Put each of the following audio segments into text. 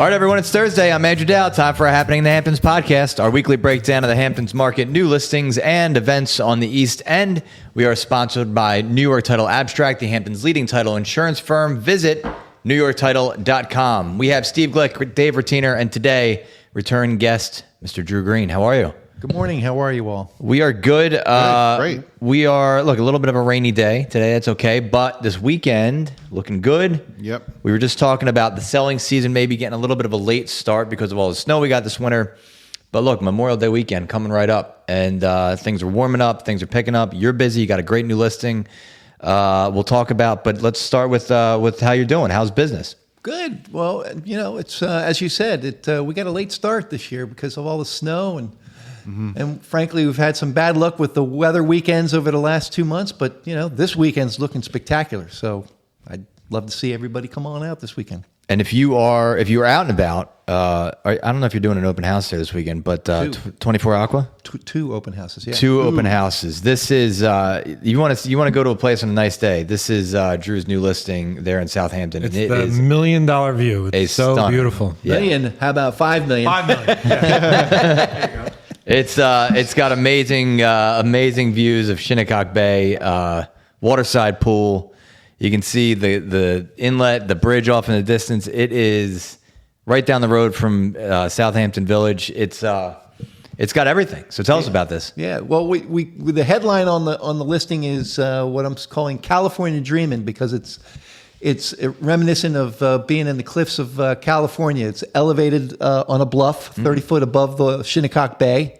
All right, everyone, it's Thursday. I'm Andrew Dow. Time for a Happening in the Hamptons podcast, our weekly breakdown of the Hamptons market, new listings, and events on the East End. We are sponsored by New York Title Abstract, the Hamptons' leading title insurance firm. Visit NewYorkTitle.com. We have Steve Glick, Dave Rettiner, and today, return guest, Mr. Drew Green. How are you? Good morning. How are you all? We are good. Great. We are, a little bit of a rainy day today. That's okay. But this weekend, looking good. Yep. We were just talking about the selling season maybe getting a little bit of a late start because of all the snow we got this winter. But look, Memorial Day weekend coming right up. And things are warming up. Things are picking up. You're busy. You got a great new listing we'll talk about. But let's start with how you're doing. How's business? Good. Well, it's as you said, we got a late start this year because of all the snow and frankly, we've had some bad luck with the weather weekends over the last 2 months. But this weekend's looking spectacular. So I'd love to see everybody come on out this weekend. And if you're out and about, I don't know if you're doing an open house there this weekend, but 24 Aqua, two open houses, yeah, two open houses. This is you want to go to a place on a nice day. This is Drew's new listing there in Southampton. It's the $1 million view. It's so stunning. Beautiful. Yeah. Million? How about 5 million? 5 million. Yeah. There you go. It's got amazing views of Shinnecock Bay, waterside pool. You can see the inlet, the bridge off in the distance. It is right down the road from Southampton Village. It's got everything. So tell us about this. Yeah. Well, we the headline on the listing is what I'm calling California Dreamin' because it's reminiscent of being in the cliffs of California. It's elevated on a bluff, 30 foot above the Shinnecock Bay.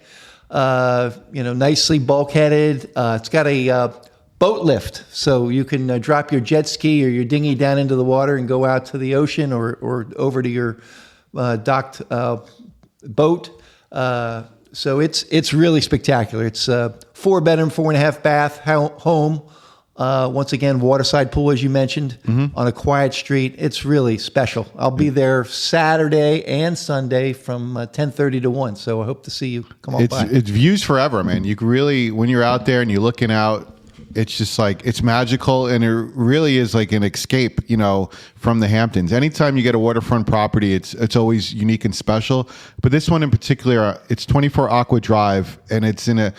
Nicely bulkheaded. It's got a boat lift, so you can drop your jet ski or your dinghy down into the water and go out to the ocean or over to your docked boat. So it's really spectacular. It's a 4-bedroom, 4.5 bath home. Once again, waterside pool, as you mentioned, on a quiet street. It's really special. I'll be there Saturday and Sunday from 10:30 to 1. So I hope to see you come on by. It's views forever, man. You can really, when you're out there and you're looking out, it's just like, it's magical, and it really is like an escape, from the Hamptons. Anytime you get a waterfront property, it's always unique and special. But this one in particular, it's 24 Aqua Drive, and it's a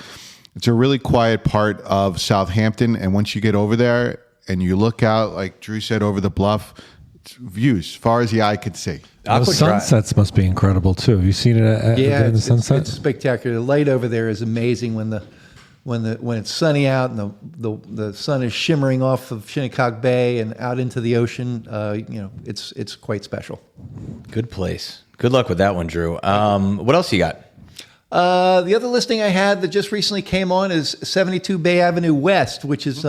really quiet part of Southampton. And once you get over there and you look out, like Drew said, over the bluff, it's views far as the eye could see. The sunsets must be incredible too. Have you seen it at the sunset? It's spectacular. The light over there is amazing when it's sunny out and the sun is shimmering off of Shinnecock Bay and out into the ocean. It's quite special. Good place. Good luck with that one, Drew. What else you got? The other listing I had that just recently came on is 72 Bay Avenue West, which is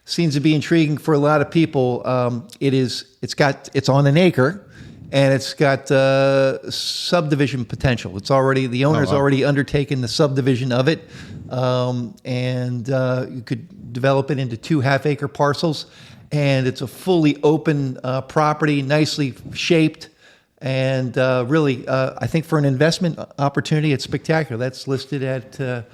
seems to be intriguing for a lot of people. It's on an acre, and it's got subdivision potential. The owner's already undertaken the subdivision of it, and you could develop it into 2 half-acre parcels, and it's a fully open property, nicely shaped. And really, I think for an investment opportunity, it's spectacular. That's listed at $1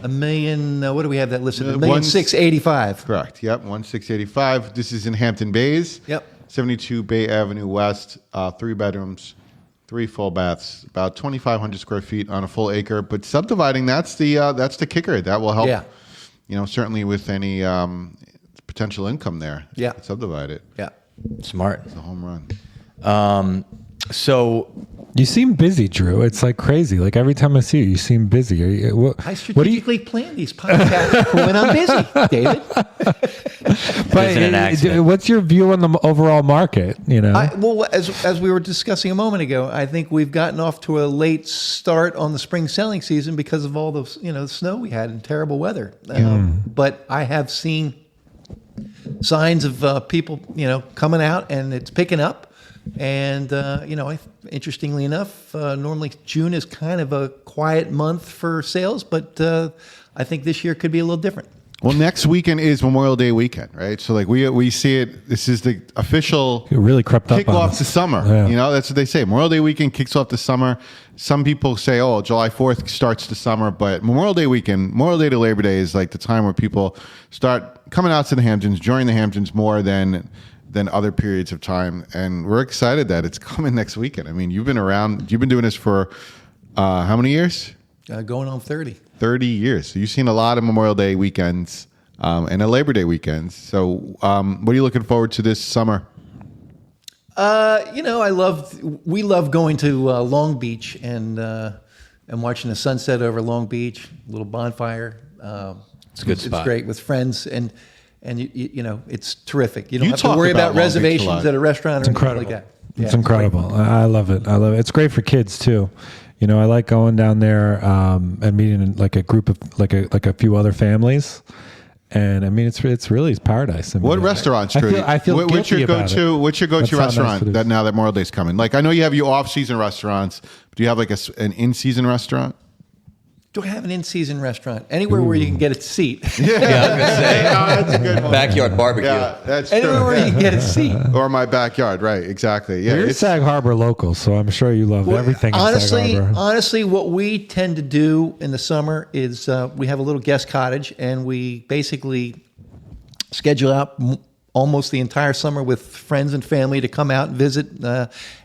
million. What do we have that listed? $1,685,000. Correct. Yep, $1,685,000. This is in Hampton Bays. Yep. 72 Bay Avenue West. 3 bedrooms, 3 full baths, about 2,500 square feet on a full acre. But subdividing, that's the kicker. That will help. Yeah. Certainly with any potential income there. Yeah. Subdivide it. Yeah. Smart. It's a home run. So you seem busy, Drew. It's like crazy. Like every time I see you seem busy. I strategically plan these podcasts for when I'm busy, David. But what's your view on the overall market? As we were discussing a moment ago, I think we've gotten off to a late start on the spring selling season because of all the snow we had and terrible weather. But I have seen signs of people coming out, and it's picking up. And, interestingly enough, normally June is kind of a quiet month for sales, but I think this year could be a little different. Well, next weekend is Memorial Day weekend, right? So like we see it. This is the official really crept up kick off the summer. Yeah. You know, that's what they say. Memorial Day weekend kicks off the summer. Some people say, oh, July 4th starts the summer, but Memorial Day weekend, Memorial Day to Labor Day is like the time where people start coming out to the Hamptons, joining the Hamptons more than than other periods of time. And we're excited that it's coming next weekend. I mean, you've been doing this for how many years? Going on 30. 30 years. So you've seen a lot of Memorial Day weekends and a Labor Day weekends. So what are you looking forward to this summer? We love going to Long Beach and watching the sunset over Long Beach, a little bonfire. It's a good spot. It's great with friends, and it's terrific. You don't You have to talk worry about about Long Beach a reservations lot. at a restaurant It's or anything incredible. like that. It's incredible. I love it. It's great for kids too. You know, I like going down there and meeting like a group of like a few other families. And I mean, it's paradise. I mean, What restaurants, I Drew? feel What's your guilty about go-to? it. What's your go-to That's how nice restaurant it is. that now that Memorial Day's coming? Like, I know you have your off-season restaurants. Do you have like an in-season restaurant? Do I have an in-season restaurant anywhere where you can get a seat? Yeah, I was gonna say That's a good one. backyard barbecue. Yeah, that's Anywhere true. where you can get a seat. Or my backyard, right? Exactly. Yeah, You're it's- Sag Harbor local, so I'm sure you love everything in Sag Harbor. Honestly, what we tend to do in the summer is we have a little guest cottage, and we basically schedule out almost the entire summer with friends and family to come out and visit,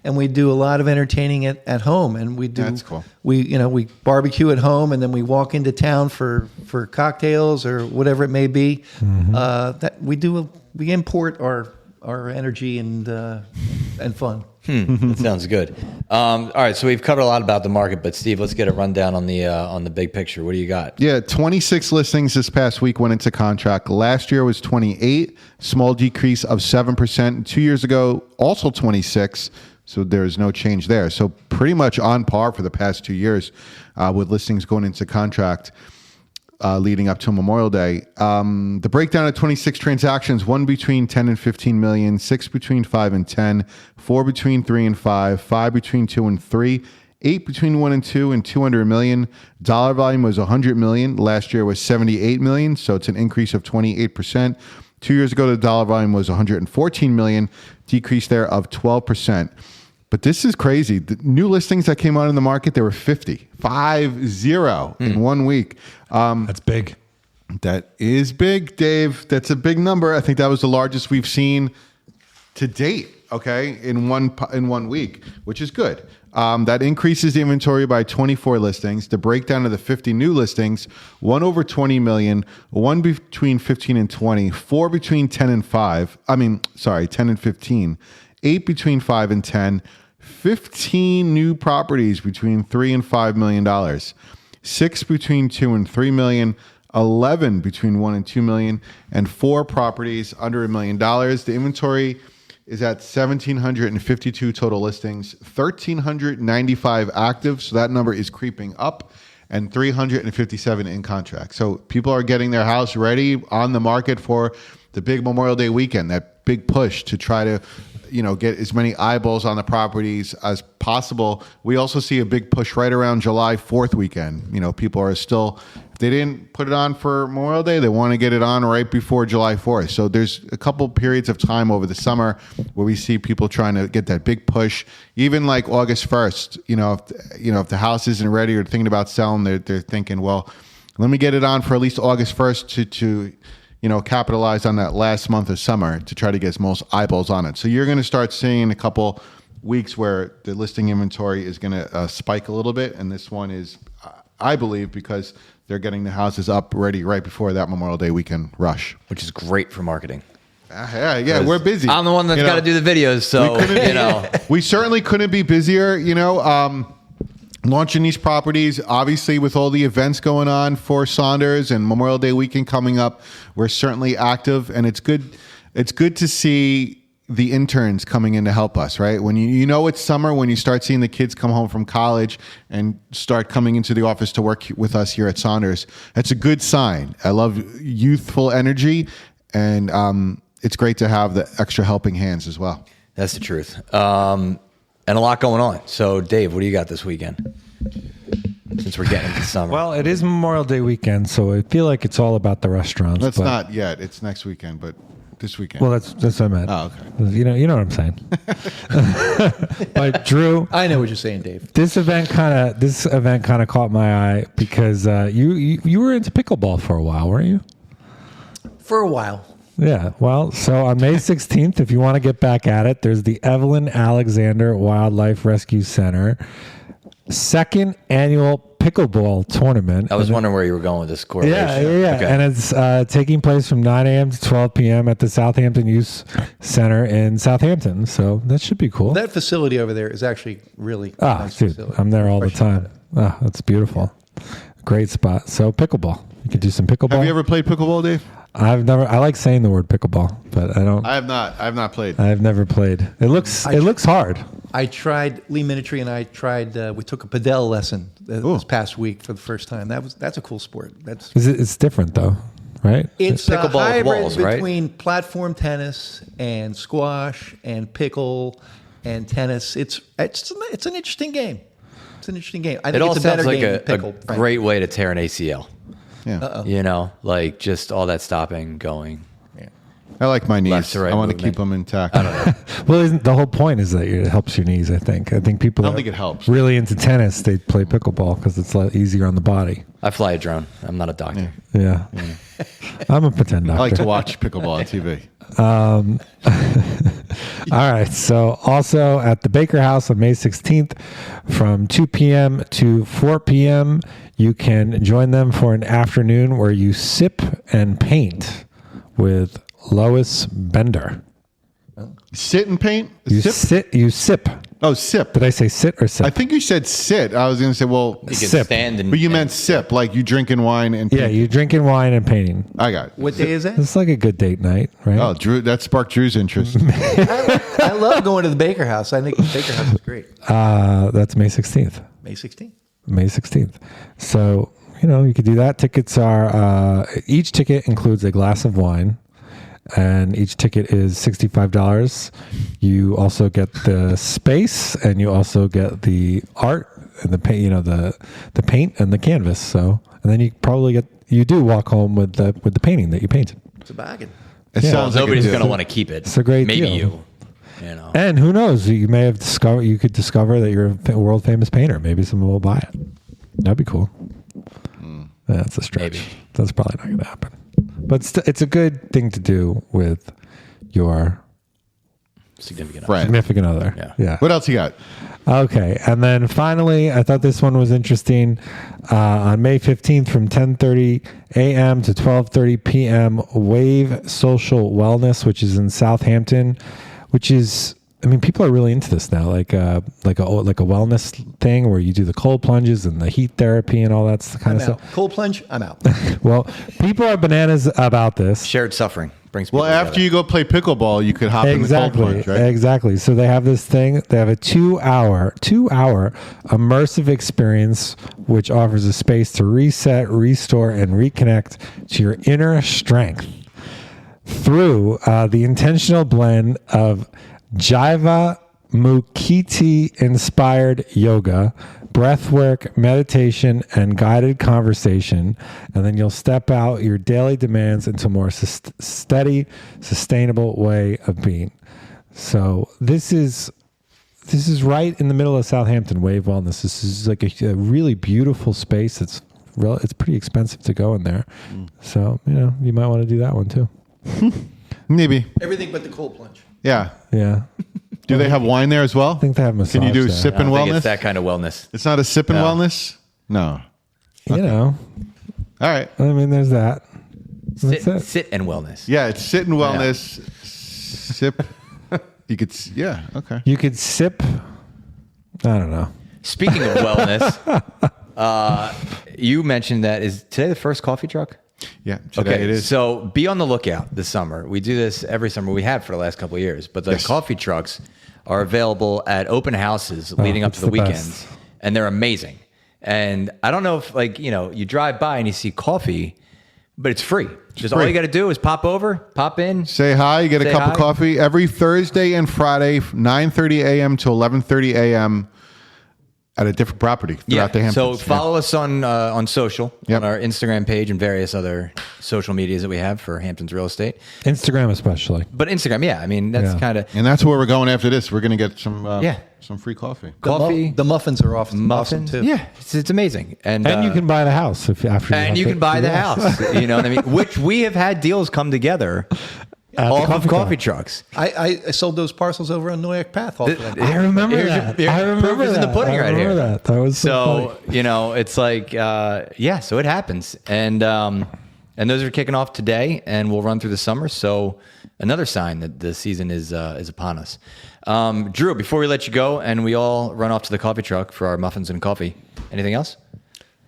and we do a lot of entertaining at home. And we do. That's cool. We barbecue at home, and then we walk into town for cocktails or whatever it may be. That we import our energy and fun. That sounds good. All right, so we've covered a lot about the market, but Steve, let's get a rundown on the big picture. What do you got? Yeah, 26 listings this past week went into contract. Last year was 28, small decrease of 7%. 2 years ago, also 26, so there's no change there. So pretty much on par for the past 2 years with listings going into contract leading up to Memorial Day. The breakdown of 26 transactions: 1 between 10 and 15 million, 6 between 5 and 10, 4 between 3 and 5, 5 between 2 and 3, 8 between 1 and 2, and 200 million. Dollar volume was 100 million. Last year was 78 million, so it's an increase of 28%. 2 years ago, the dollar volume was 114 million, decrease there of 12%. But this is crazy. The new listings that came out in the market, there were 50 in 1 week. That's big. That is big, Dave. That's a big number. I think that was the largest we've seen to date. Okay, in one week, which is good. That increases the inventory by 24 listings. The breakdown of the 50 new listings: 1 over 20 million, 1 between 15 and 20, 4 between 10 and 10 and 15, 8 between 5 and 10, 15 new properties between $3 and $5 million, 6 between 2 and 3 million, 11 between 1 and 2 million, and 4 properties under $1 million. The inventory is at 1,752 total listings, 1,395 active, so that number is creeping up, and 357 in contract. So people are getting their house ready on the market for the big Memorial Day weekend, that big push to try to get as many eyeballs on the properties as possible. We also see a big push right around July 4th weekend. People are still, if they didn't put it on for Memorial Day, they want to get it on right before July 4th. So there's a couple periods of time over the summer where we see people trying to get that big push. Even like August 1st, if the house isn't ready or thinking about selling, they're thinking, well, let me get it on for at least August 1st to capitalize on that last month of summer to try to get most eyeballs on it. So you're going to start seeing a couple weeks where the listing inventory is going to spike a little bit. And this one is, I believe, because they're getting the houses up ready right before that Memorial Day weekend rush. Which is great for marketing. Yeah, we're busy. I'm the one that's got to do the videos, so we certainly couldn't be busier. Launching these properties, obviously, with all the events going on for Saunders and Memorial Day weekend coming up, we're certainly active, and it's good. It's good to see the interns coming in to help us, right? When it's summer, when you start seeing the kids come home from college and start coming into the office to work with us here at Saunders, that's a good sign. I love youthful energy, and it's great to have the extra helping hands as well. That's the truth. And a lot going on. So, Dave, what do you got this weekend? Since we're getting into summer. Well, it is Memorial Day weekend, so I feel like it's all about the restaurants. That's not yet. It's next weekend, but this weekend. Well, that's what I meant. Oh, okay. You know what I'm saying. But Drew, I know what you're saying, Dave. this event kind of caught my eye because you were into pickleball for a while, weren't you? For a while. Yeah. Well, so on May 16th, if you want to get back at it, there's the Evelyn Alexander Wildlife Rescue Center second annual pickleball tournament. I was wondering where you were going with this correlation. Yeah. Okay. And it's taking place from 9 a.m. to 12 p.m. at the Southampton Youth Center in Southampton. So that should be cool. That facility over there is actually really nice dude, facility. I'm there all the Question time. about it. That's beautiful. Great spot. So pickleball. You could do some pickleball. Have you ever played pickleball, Dave? I've never. I like saying the word pickleball, but I don't. I have not. I have not played. I've never played. It looks hard. I tried, Lee Minitry and I tried, we took a padel lesson this past week for the first time. That's a cool sport. It's different though, right? It's Pickleball a with hybrid walls, right? between platform tennis and squash and pickle and tennis. It's an interesting game. It's an interesting game. I think It all it's a better sounds like game a than pickle. frankly. great way to tear an ACL. Yeah. You know, like just all that stopping, going. I like my knees. Left to right I want to movement. keep them intact. Well, the whole point is that it helps your knees. I think people. I don't that think it helps. Really into tennis, they play pickleball because it's a lot easier on the body. I fly a drone. I'm not a doctor. Yeah. I'm a pretend doctor. I like to watch pickleball on TV. All right. So also at the Baker House on May 16th from 2 p.m. to 4 p.m., you can join them for an afternoon where you sip and paint with Lois Bender. Sit and paint? You sip. Oh, sip. Did I say sit or sip? I think you said sit. I was going to say, well, You can Sip. stand and. but you meant sip, like you drinking wine and Yeah, you drinking wine and painting. I got it. What day is that? It's like a good date night, right? Oh, Drew, that sparked Drew's interest. I love going to the Baker House. I think the Baker House is great. That's May 16th. May 16th. May 16th. So, you could do that. Tickets are, each ticket includes a glass of wine, and each ticket is $65. You also get the space, and you also get the art and the paint, the paint and the canvas. So, and then you probably you do walk home with the painting that you painted. It's a bargain. It Yeah. sounds like Nobody's a going to deal. want to keep it. It's a great Maybe deal. you know. And who knows? You may have you could discover that you're a world famous painter. Maybe someone will buy it. That'd be cool. That's a stretch. Maybe. That's probably not going to happen. But it's a good thing to do with your Significant. Friend. significant other. Yeah. What else you got? Okay. And then finally, I thought this one was interesting. On May 15th from 10:30 a.m. to 12:30 p.m., Wave Social Wellness, which is in Southampton, which is, people are really into this now, like a wellness thing where you do the cold plunges and the heat therapy and all that kind I'm of out. stuff. Cold plunge, I'm out. Well, people are bananas about this. Shared suffering brings people Well, after together. you go play pickleball, you could hop in the cold plunge, right? Exactly. So they have this thing. They have a 2-hour immersive experience, which offers a space to reset, restore, and reconnect to your inner strength through the intentional blend of Jiva Mukiti inspired yoga, breathwork, meditation, and guided conversation. And then you'll step out your daily demands into a more steady, sustainable way of being. So this is right in the middle of Southampton, Wave Wellness. This is like a really beautiful space. It's pretty expensive to go in there. So, you might want to do that one too. Maybe. Everything but the cold plunge. Yeah. Yeah. Do they have wine there as well? I think they have massage Can you do there. sip I and don't think wellness? it's that kind of wellness. It's not a sip and No. wellness? No. All right. there's that. That's it. Sit and wellness. Yeah, it's sit and wellness. Sip. You could, yeah, okay. You could sip. I don't know. Speaking of wellness, you mentioned that is today the first coffee truck? Yeah, today Okay, it is. so be on the lookout this summer. We do this every summer. We have for the last couple of years, but the Yes. coffee trucks are available at open houses leading up to it's the the weekends, best. and they're amazing. And I don't know if you drive by and you see coffee, but it's free. Just all free. you got to do is pop over, pop in. Say hi, you get a Say cup hi. of coffee every Thursday and Friday, 9:30 a.m. to 11:30 a.m. at a different property throughout the Hamptons. So follow us on social, Yep. on our Instagram page and various other social medias that we have for Hamptons Real Estate. Instagram especially. But Instagram, yeah, I mean, that's Yeah. kind of And that's where we're going after this. We're going to get some Yeah. some free coffee. coffee, The muffins are awesome muffins. too. Yeah, it's amazing. And And you can buy the house if after. and you can buy the house. You know what I mean? Which we have had deals come together At the off of coffee coffee truck. trucks. I sold those parcels over on Noyak Path. Off of that. I remember Here's that. your- I proof remember is in the that. pudding I right here. remember that. That was So, funny. you know, it's like, yeah, so it happens. And those are kicking off today, and we'll run through the summer. So another sign that the season is upon us. Drew, before we let you go and we all run off to the coffee truck for our muffins and coffee, anything else?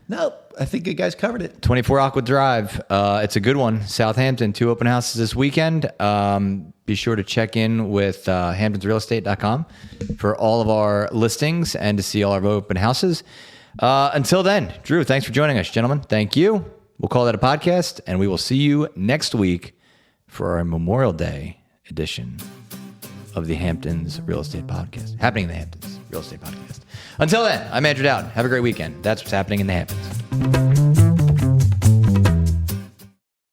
No, I think you guys covered it. 24 Aqua Drive. It's a good one. Southampton, 2 open houses this weekend. Be sure to check in with hamptonsrealestate.com for all of our listings and to see all our open houses. Until then, Drew, thanks for joining us, gentlemen. Thank you. We'll call that a podcast, and we will see you next week for our Memorial Day edition of the Hamptons Real Estate Podcast. Happening in the Hamptons Real Estate Podcast. Until then, I'm Andrew Dowd. Have a great weekend. That's what's happening in the Hamptons.